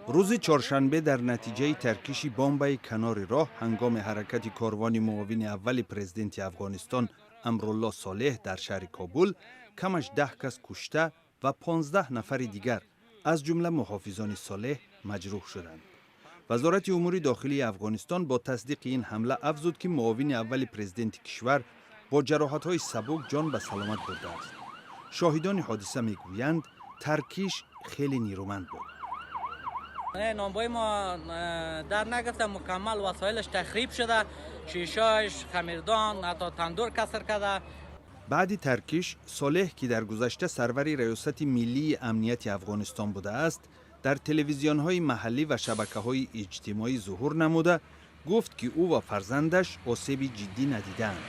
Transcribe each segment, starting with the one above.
روز چهارشنبه در نتیجه ترکیش بمب کنار راه هنگام حرکت کاروان معاون اول پرزیدنت افغانستان امرالله صالح در شهر کابل کمش 10 کس کشته و 15 نفر دیگر از جمله محافظان صالح مجروح شدند. وزارت امور داخلی افغانستان با تصدیق این حمله افزود که معاون اول پرزیدنت کشور با جراحت‌های سبک جان به سلامت برده است. شاهدان حادثه میگویند ترکیش خیلی نیرومند بود. نامبای ما در نگرفته، مکمل وسایلش تخریب شده، شیشه‌اش خمیردان حتی تندور کسر کرده. بعد ترکیش صالح که در گذشته سرور ریاست ملی امنیت افغانستان بوده است در تلویزیون‌های محلی و شبکه‌های اجتماعی ظهور نموده گفت که او و فرزندش آسیب جدی ندیدند.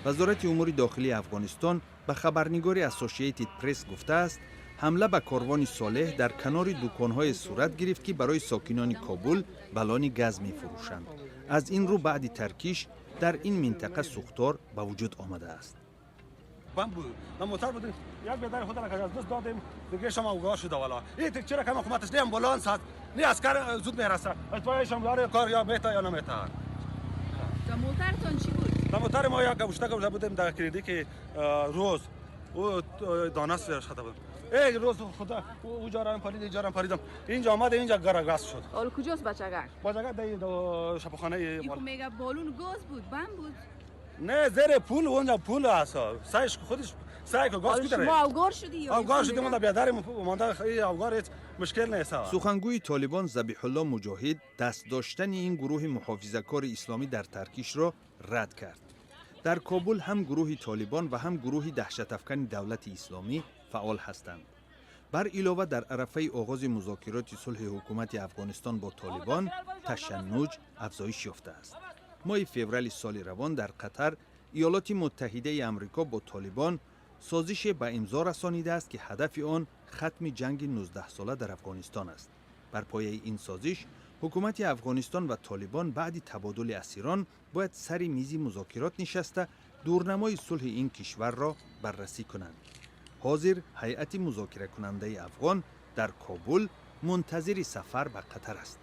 وزارت امور داخلی افغانستان به خبرنگار اسوسییتد پرس گفته است حمله به کاروان صالح در کنار دکان‌های صورت گرفت که برای ساکنان کابل بلان گاز می‌فروشند. از این رو بعد ترکیش در این منطقه سوختار به وجود آمده است. بمب بود. ما موتور بودیم. یک بیدار خود را که از دست دادیم دیگه شما اوگاه شده والا. این چرا که حکومتش نه امبولانس هست. نه عسکر زود میرسه. اتفاقش هم داره کار یا میتا یا نمیتا. تا موتورتون چی بود؟ موتور ما یک گوشته که بودیم در کلیدی که روز او دانست شده بود. ای روز خدا او جارم پرید جارم پریدم. اینجا آمد اینجا گاز شد. حالا کجاست بچه‌گر؟ بچه‌گر در شبخانه این میگه بالون گاز بود، بم بود. نه زیر پول اونجا پول هست. سایش خودش سعی که گاز می‌داره. شما اوگار شدی یا اوگار شدیم ما بیادر مونده اوگار هیچ مشکل نیست. سخنگوی طالبان ذبیح الله مجاهد دست داشتن این گروه محافظه‌کار اسلامی در ترکیش را رد کرد. در کابل هم گروه طالبان و هم گروه دهشت افکن دولت اسلامی فعال هستند. بر علاوه در عرفه آغاز مذاکرات صلح حکومت افغانستان با طالبان تشنج افزایش یافته است. ماه فوریه سال روان در قطر ایالات متحده آمریکا با طالبان سازش به امضا رسانیده است که هدف آن ختم جنگ 19 ساله در افغانستان است. بر پایه این سازش حکومت افغانستان و طالبان بعد تبادل اسیران باید سر میز مذاکرات نشسته دورنمای صلح این کشور را بررسی کنند. حاضر هیئت مذاکره کننده افغان در کابل منتظر سفر به قطر است.